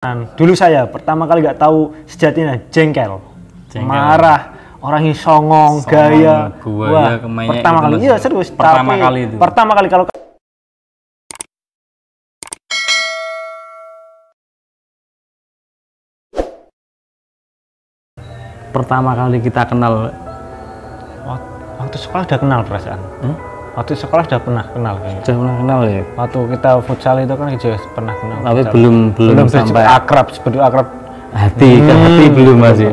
Dulu saya pertama kali nggak tahu sejatinya jengkel, marah, orangnya songong, gaya. Wah, pertama kali, iya serius. Pertama kali itu. Pertama kali kalau pertama kali kita kenal waktu sekolah udah kenal perasaan. Waktu sekolah udah pernah kenal kayaknya. Sudah pernah kenal ya. Waktu kita futsal itu kan juga pernah kenal. Tapi futsal. belum sampai akrab, seperti akrab. Hati ke hati belum masih.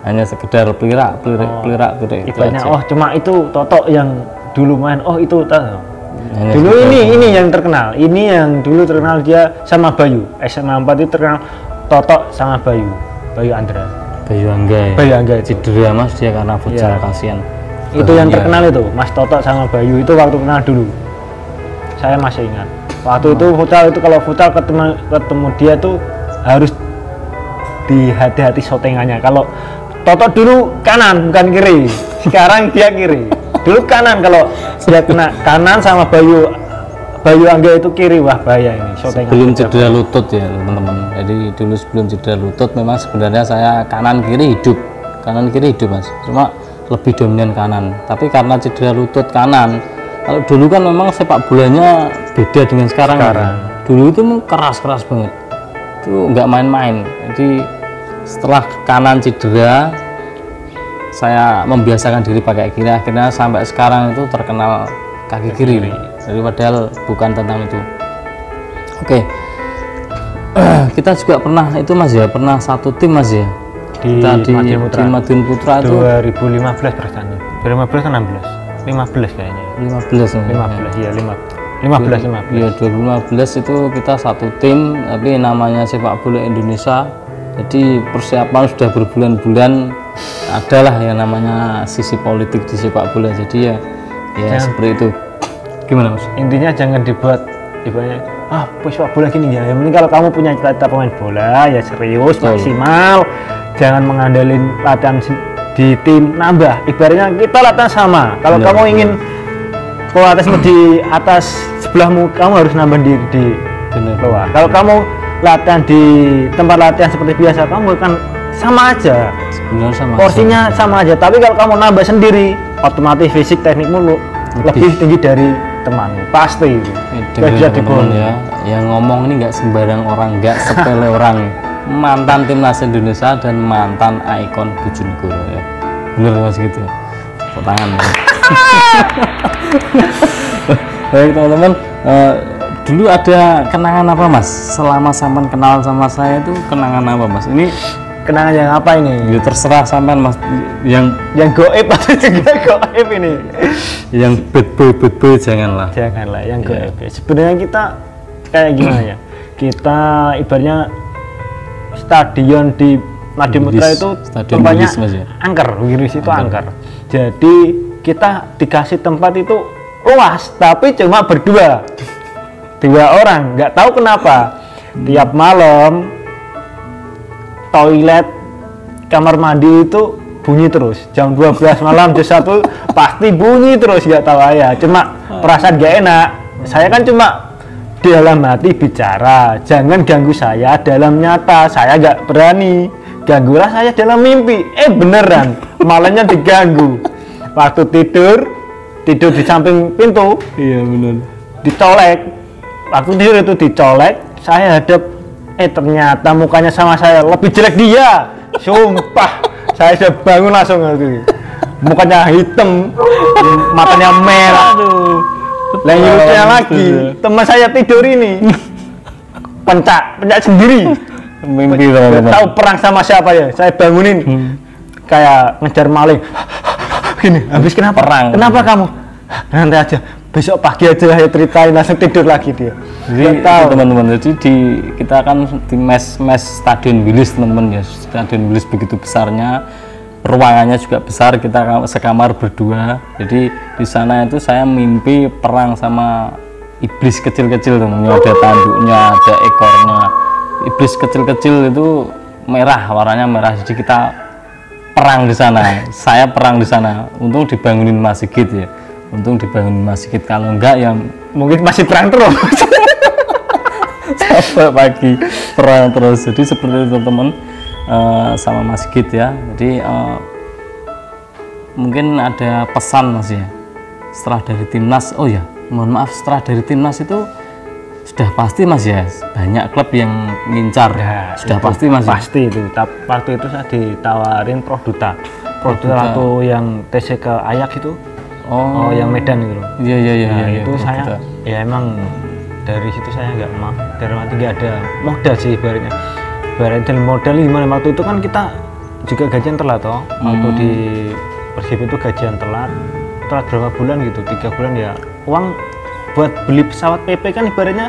Hanya sekedar pelirak. Ibaratnya oh cuma itu Toto yang dulu main. Oh itu tahu. Dulu ini yang terkenal. Ini yang dulu terkenal dia sama Bayu. SMA 4 itu terkenal Toto sama Bayu Andra. Bayu Angga itu. Cedera Mas dia karena futsal kasihan. Itu yang terkenal itu Mas Toto sama Bayu itu waktu kenal dulu. Saya masih ingat. Waktu itu futsal itu kalau futsal ketemu dia tuh harus di hati-hati shootingannya. Kalau Toto dulu kanan bukan kiri. Sekarang dia kiri. Dulu kanan, kalau dia kena kanan sama Bayu Angga itu kiri, wah bahaya ini shootingan. Sebelum cedera lutut ya teman-teman. Jadi dulu sebelum cedera lutut memang sebenarnya saya kanan kiri hidup Mas. Cuma lebih dominan kanan. Tapi karena cedera lutut kanan, kalau dulu kan memang sepak bolanya beda dengan sekarang. Dulu itu keras banget. Itu nggak main-main. Jadi setelah kanan cedera, saya membiasakan diri pakai kiri. Akhirnya sampai sekarang itu terkenal kaki kiri. Jadi padahal bukan tentang itu. Oke. Kita juga pernah itu Mas ya, pernah satu tim Mas ya. Kita di Madiun Putra itu 2015 perasaan. 2015 kan 16. 15 kayaknya. 15 iya 15. Iya 2015 itu kita satu tim, tapi namanya sepak bola Indonesia. Jadi persiapan sudah berbulan-bulan, adalah yang namanya sisi politik di sepak bola. Jadi ya seperti itu. Gimana Mas? Intinya jangan dibuat ibaratnya sepak bola gini ya. Yang penting kalau kamu punya cita-cita pemain bola ya serius, maksimal. Jangan mengandalkan latihan di tim nambah. Ibaratnya kita latihan sama. Kalau kamu ingin kualitasmu di atas sebelahmu, kamu harus nambah di bawah. Kalau kamu latihan di tempat latihan seperti biasa, kamu kan sama aja. Sebenarnya porsinya sama aja. Tapi kalau kamu nambah sendiri, otomatis fisik teknikmu lebih tinggi dari temanmu. Pasti itu. Teman-teman ya, yang ngomong ini nggak sembarang orang, nggak sepele orang. Mantan timnas Indonesia dan mantan ikon Bojonegoro ya. Bener Mas gitu. Tepuk tangan. Ya. Baik teman-teman, dulu ada kenangan apa Mas? Selama sampean kenal sama saya itu kenangan apa Mas? Ini kenangan yang apa ini? Ya terserah sampean Mas. Yang goib atau yang goib ini? Yang bad boy janganlah. Janganlah yang goib. Sebenarnya kita kayak gimana ya? Kita ibaratnya stadion di Madiun Putra itu tempatnya angker, Wiris itu angker. Jadi kita dikasih tempat itu luas, tapi cuma dua orang. Nggak tahu kenapa tiap malam toilet kamar mandi itu bunyi terus. Jam 12 malam, jam 1 pasti bunyi terus, nggak tahu ya. Cuma perasaan nggak enak. Saya kan cuma di dalam hati bicara, jangan ganggu saya dalam nyata. Saya nggak berani, ganggulah saya dalam mimpi. Beneran malamnya diganggu. Waktu tidur di samping pintu, iya bener, dicolek. Waktu tidur itu dicolek, saya hadap, ternyata mukanya sama saya, lebih jelek dia. Sumpah, saya sudah bangun langsung itu. Mukanya hitam, matanya merah. Lucunya lagi, teman saya tidur ini pencak sendiri. Mimpi teman-teman. Tahu perang sama siapa ya? Saya bangunin kayak ngejar maling. Gini, habis kenapa? Perang. Kenapa kamu? Nanti aja, besok pagi aja saya ceritain, langsung tidur lagi dia. Jadi teman-teman, jadi kita kan di mes Stadion Wilis teman-teman ya. Stadion Wilis begitu besarnya. Ruangannya juga besar, kita sekamar berdua. Jadi di sana itu saya mimpi perang sama iblis kecil-kecil teman-teman. Ada tanduknya, ada ekornya. Iblis kecil-kecil itu merah, warnanya merah. Jadi kita perang di sana. Saya perang di sana. Untung dibangunin Mas Sigit ya. Untung dibangunin Mas Sigit. Kalau enggak ya mungkin masih perang terus. sampai pagi perang terus. Jadi seperti itu teman-teman, sama Mas Sigit ya. Jadi mungkin ada pesan Mas ya setelah dari timnas. Oh ya, mohon maaf, setelah dari timnas itu sudah pasti Mas ya banyak klub yang ngincar ya, sudah pasti Mas pasti ya? Itu waktu itu saya ditawarin Produta tuh yang TC ke Ayak itu. Oh, yang Medan itu loh. Iya, itu Produta. Saya ya emang dari situ saya nggak ada modal sih ibaratnya modal gimana. Waktu itu kan kita juga gajian telat toh. Waktu di Persib itu gajian telat berapa bulan gitu, 3 bulan ya. Uang buat beli pesawat PP kan ibaratnya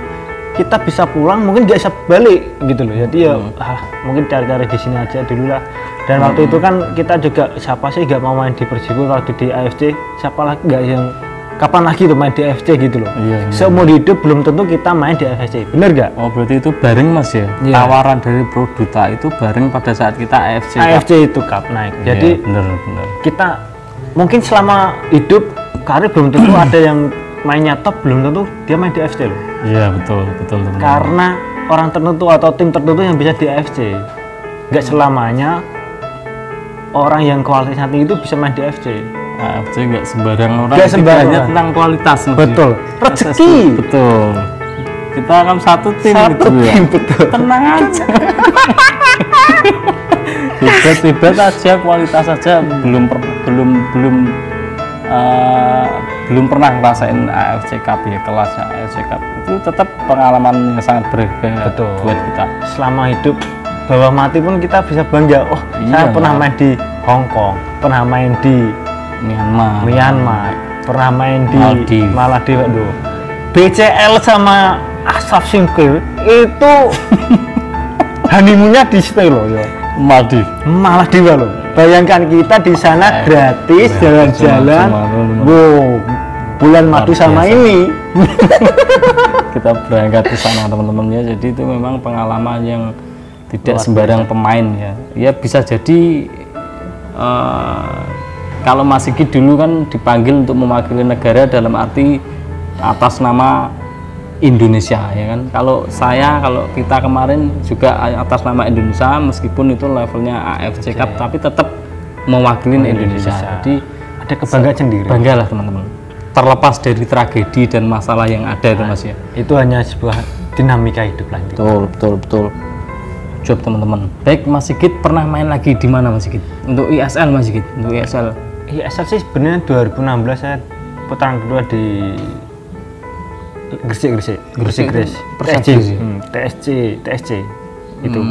kita bisa pulang mungkin nggak bisa balik gitu loh. Jadi ya mungkin cari-cari di sini aja dulu lah. Dan waktu itu kan kita juga siapa sih nggak mau main di Persib waktu di AFC, siapa lagi nggak yang kapan lagi tuh main di AFC gitu loh. Seumur hidup belum tentu kita main di AFC, bener nggak? Oh berarti itu bareng Mas ya? Tawaran dari Produta itu bareng pada saat kita AFC itu Cup naik. Jadi bener. Kita mungkin selama hidup karir belum tentu ada yang mainnya top, belum tentu dia main di AFC loh. Iya betul teman-teman. Karena orang tertentu atau tim tertentu yang bisa di AFC. Nggak selamanya orang yang kualitasnya tinggi itu bisa main di AFC. AFC nggak sembarang orang. Nggak sembarang hanya tentang kualitas. Betul. Rezeki. Betul. Kita akan satu tim gitu ya. Betul. Tenang aja. Hebat aja, kualitas aja belum pernah ngerasain AFC Cup ya, kelasnya AFC Cup itu tetap pengalaman yang sangat berharga buat kita. Selama hidup bawah mati pun kita bisa bangga. Oh saya pernah main di Hong Kong, pernah main di Myanmar, pernah main di Maldives. BCL sama Ashraf Singkir itu honeymoonnya di situ loh ya. Maldives loh. Bayangkan kita di sana gratis jalan-jalan. Wow, bulan madu sama ini. Kita berangkat ke sana teman-teman ya. Jadi itu memang pengalaman yang tidak sembarang pemain ya. Ya bisa jadi kalau Mas Sigit dulu kan dipanggil untuk mewakili negara dalam arti atas nama Indonesia ya kan. Kalau kita kemarin juga atas nama Indonesia meskipun itu levelnya AFC Cup tapi tetap mewakili Indonesia. Jadi ada kebanggaan sendiri. Banggalah teman-teman. Terlepas dari tragedi dan masalah yang ada itu Mas ya. Itu hanya sebuah dinamika hidup lah. Betul. Job teman-teman. Baik Mas Sigit pernah main lagi di mana Mas Sigit? Untuk ISL Mas Sigit. Untuk ISL sih sebenarnya 2016 saya putaran kedua di Gresik TSC itu.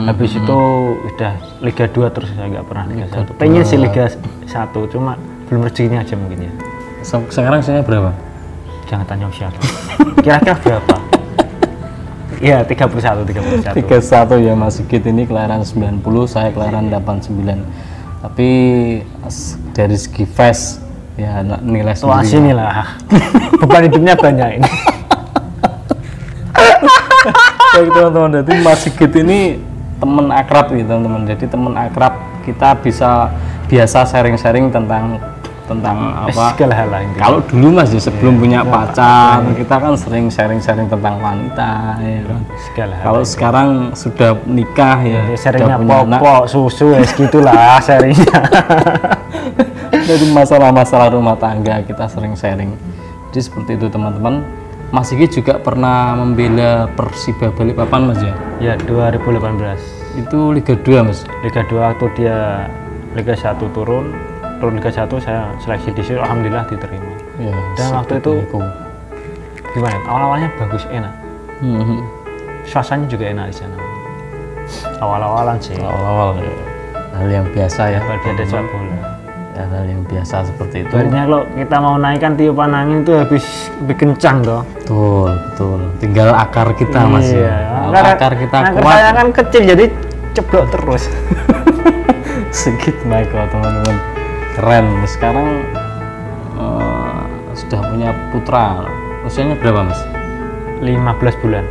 Habis itu udah Liga 2 terus saya nggak pernah Liga 1. Pengen sih Liga 1 cuma belum rezekinya aja mungkin ya. Sekarang saya berapa? Jangan tanya usia. Kira-kira berapa? Iya 31 ya Mas Sigit ini kelahiran 90, saya kelahiran 89. Tapi dari segi face ya nilai sendiri. Sini lah. Beban hidupnya banyak ini. Baik teman-teman, jadi Mas Sigit ini teman akrab gitu teman-teman. Jadi teman akrab kita biasa sharing-sharing tentang apa? Segala hal lain. Kalau dulu Mas sebelum punya pacar, kita kan sering sharing-sharing tentang wanita ya kan. Kalau sekarang sudah nikah ya, sharingnya popok, susu ya segitulah sharingnya. Dari masalah-masalah rumah tangga kita sering sharing. Jadi seperti itu teman-teman. Mas Sigit juga pernah membela Persiba Balikpapan Mas ya? Ya 2018. Itu Liga 2 Mas? Liga 2 waktu dia Liga 1 turun Liga 1 saya seleksi di situ, alhamdulillah diterima. Ya, dan waktu itu gimana? Awal-awalnya bagus, enak. Suasananya juga enak di sana. Awal-awalan sih. Awal-awal ya. Hal yang biasa ya. Kalau dia ada sepak bola. Ya, hal yang biasa seperti itu. Sebenarnya kalau kita mau naikkan tiupan angin itu habis lebih kencang toh. Betul. Tinggal akar kita Mas ya. Akar kita kuat. Saya kan kecil jadi ceblok terus. Sigit Michael teman-teman. Keren. Sekarang sudah punya putra. Usianya berapa Mas? 15 bulan.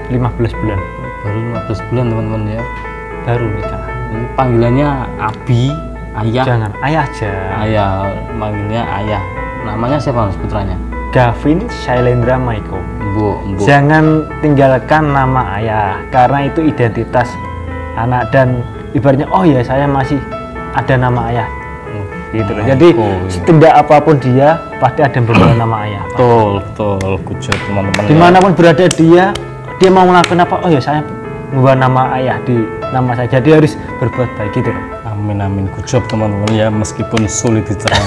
15 bulan. Baru 15 bulan teman-teman ya. Baru nikah. Ini panggilannya Abi, Ayah. Jangan, Ayah aja. Ayah, manggilnya Ayah. Namanya siapa Mas putranya? Gavin Shailendra Maiko. Jangan tinggalkan nama ayah, karena itu identitas anak, dan ibaratnya oh ya saya masih ada nama ayah gitu loh. Jadi setindak apapun dia pasti ada beberapa nama ayah. Betul kujut teman-teman. Dimanapun berada dia mau ngelakuin apa, oh ya saya membawa nama ayah di nama saya, jadi harus berbuat baik gitu loh. Amin kujut teman-teman ya, meskipun sulit dicerna.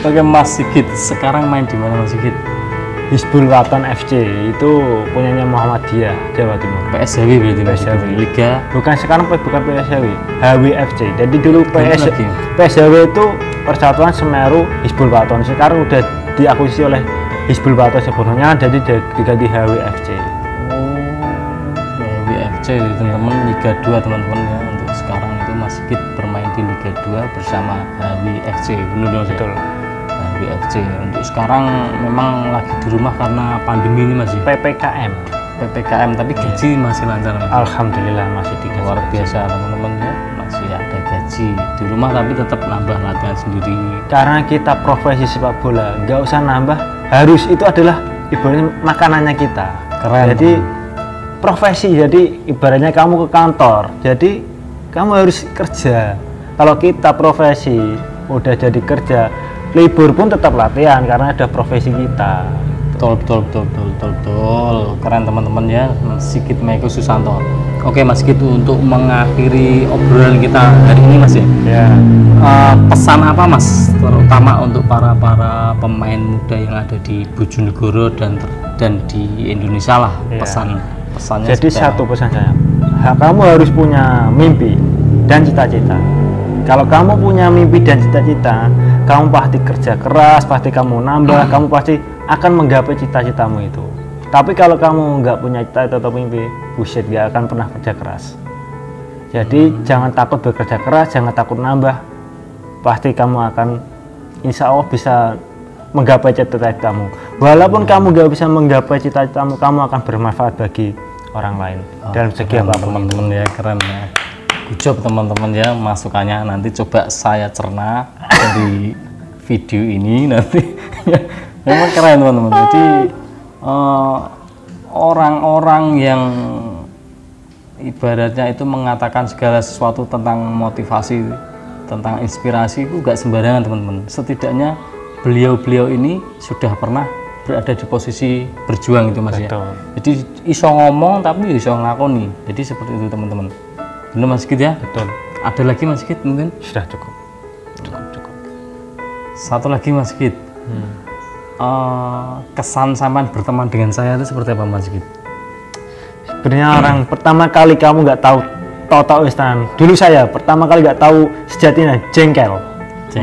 Oke Mas Sigit, sekarang main di mana Mas Sigit? Hizbul Wathan FC itu punyanya Muhammadiyah Jawa Timur. PSHW berarti PSHW Liga. Bukan sekarang bukan PSHW, HWFC. Jadi dulu PSHW itu Persatuan Semeru Hizbul Wathan. Sekarang udah diakuisisi oleh Hizbul Wathan sebenarnya, jadi diganti HWFC. HWFC teman-teman, Liga 2 teman-teman ya. Untuk sekarang itu Mas Sigit bermain di Liga 2 bersama HWFC. Benar betul. HWFC untuk sekarang memang lagi di rumah karena pandemi ini masih PPKM, tapi gaji masih lancar Mas. Alhamdulillah masih digaji. Luar biasa teman-teman ya, masih ada gaji di rumah tapi tetap nambah latihan sendiri. Karena kita profesi sepak bola, nggak usah nambah, harus itu adalah ibaratnya makanannya kita. Keren. Jadi profesi, jadi ibaratnya kamu ke kantor, jadi kamu harus kerja. Kalau kita profesi udah jadi kerja, libur pun tetap latihan karena ada profesi kita. Betul. Keren teman-teman ya, Mas Sigit Meko Susanto. Oke Mas Sigit, untuk mengakhiri obrolan kita hari ini Mas ya. Pesan apa Mas, terutama untuk para pemain muda yang ada di Bojonegoro dan di Indonesia lah, pesannya. Jadi satu pesan saya, kamu harus punya mimpi dan cita-cita. Kalau kamu punya mimpi dan cita-cita, kamu pasti kerja keras, pasti kamu nambah, kamu pasti akan menggapai cita-citamu itu. Tapi kalau kamu nggak punya cita-cita atau mimpi, buset, gak akan pernah kerja keras. Jadi jangan takut bekerja keras, jangan takut nambah. Pasti kamu akan, insya Allah bisa menggapai cita-citamu. Walaupun kamu nggak bisa menggapai cita-citamu, kamu akan bermanfaat bagi orang lain dalam segi apapun. Teman-teman ya, keren ya. Good job teman-teman ya, masukannya nanti coba saya cerna dari video ini nanti. Memang keren teman-teman. Jadi orang-orang yang ibaratnya itu mengatakan segala sesuatu tentang motivasi, tentang inspirasi itu gak sembarangan teman-teman. Setidaknya beliau-beliau ini sudah pernah berada di posisi berjuang itu Mas. Betul. Ya. Jadi iso ngomong tapi iso ngelakoni. Jadi seperti itu teman-teman. Benar Mas Sigit ya? Betul. Ada lagi Mas Sigit mungkin? Sudah cukup. Satu lagi Mas Sigit. Kesan sampean berteman dengan saya itu seperti apa Mas Sigit? Sebenarnya orang pertama kali kamu nggak tahu istilah. Dulu saya pertama kali nggak tahu sejatinya jengkel,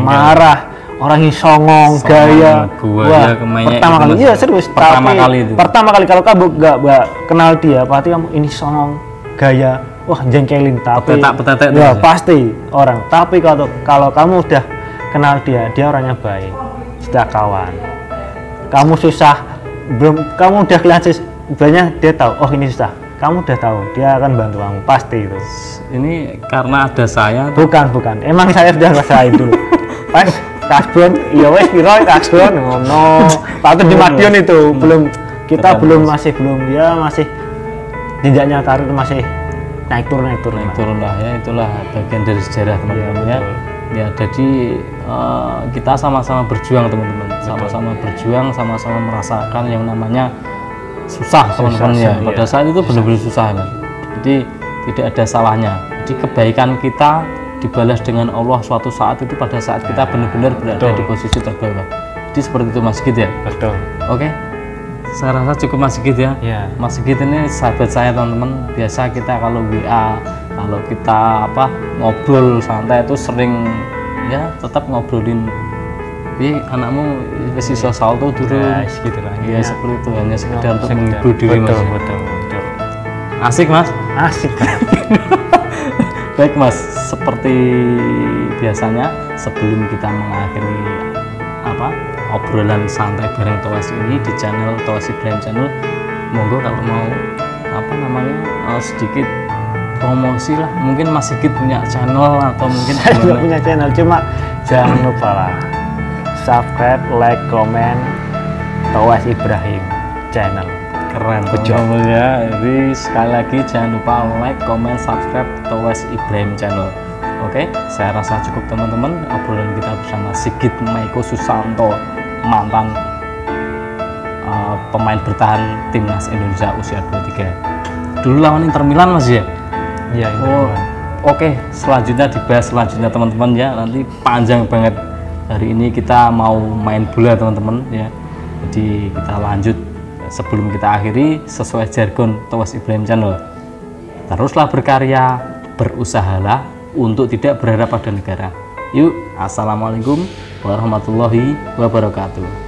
marah, orang yang songong, gaya. Wah, pertama kali. Iya serius. Pertama kali kalau kamu nggak kenal dia, pasti kamu ini songong, gaya. Wah jengkelin, tapi ya pasti orang. Tapi kalau kamu udah kenal dia orangnya baik, sudah kawan. Kamu susah, kamu udah kelihatan banyak, dia tahu. Oh ini susah, kamu udah tahu, dia akan bantu kamu pasti itu. Ini karena ada saya. Bukan. Emang saya sudah ngerasain dulu. Pas kasbon, iya wes kira kasbon, ngono. Patut di Madiun itu belum, kita belum masih jenjaknya karir masih naik turun lah ya, itulah bagian dari sejarah teman-teman ya. Jadi kita sama-sama berjuang teman-teman, sama-sama berjuang, sama-sama merasakan yang namanya susah teman-teman ya. Pada saat itu benar-benar susah kan. Jadi tidak ada salahnya. Jadi kebaikan kita dibalas dengan Allah suatu saat itu pada saat kita benar-benar berada di posisi terbawah. Jadi seperti itu Mas Sigit ya. Betul. Oke. Saya rasa cukup Mas Sigit ya. Mas Sigit ini sahabat saya teman-teman. Biasa kita kalau WA, kalau kita ngobrol santai itu sering ya tetap ngobrolin. Anakmu masih sosial tuh dulu. Gitu lah. Ya seperti itu, hanya sekedar untuk menghibur diri Mas. Betul. Asik Mas. Asik. Baik Mas, seperti biasanya sebelum kita mengakhiri obrolan santai bareng Towas ini di channel Towas Ibrahim Channel, monggo kalau mau sedikit promosi lah, mungkin Mas Sigit punya channel atau mungkin saya juga punya channel, cuma jangan lupa lah subscribe, like, comment Towes Ibrahim channel. Keren betul ya. Jadi sekali lagi jangan lupa like, comment, subscribe Towes Ibrahim channel. Oke, saya rasa cukup teman-teman obrolan kita bersama Sigit Maiko Susanto, mantan pemain bertahan timnas Indonesia usia 23. Dulu lawan Inter Milan Mas ya? Iya, Oke, selanjutnya dibahas selanjutnya teman-teman ya. Nanti panjang banget. Hari ini kita mau main bola teman-teman ya. Jadi kita lanjut. Sebelum kita akhiri, sesuai jargon Towes Ibrahim channel, teruslah berkarya, berusahalah untuk tidak berharap pada negara. Yuk, assalamualaikum warahmatullahi wabarakatuh.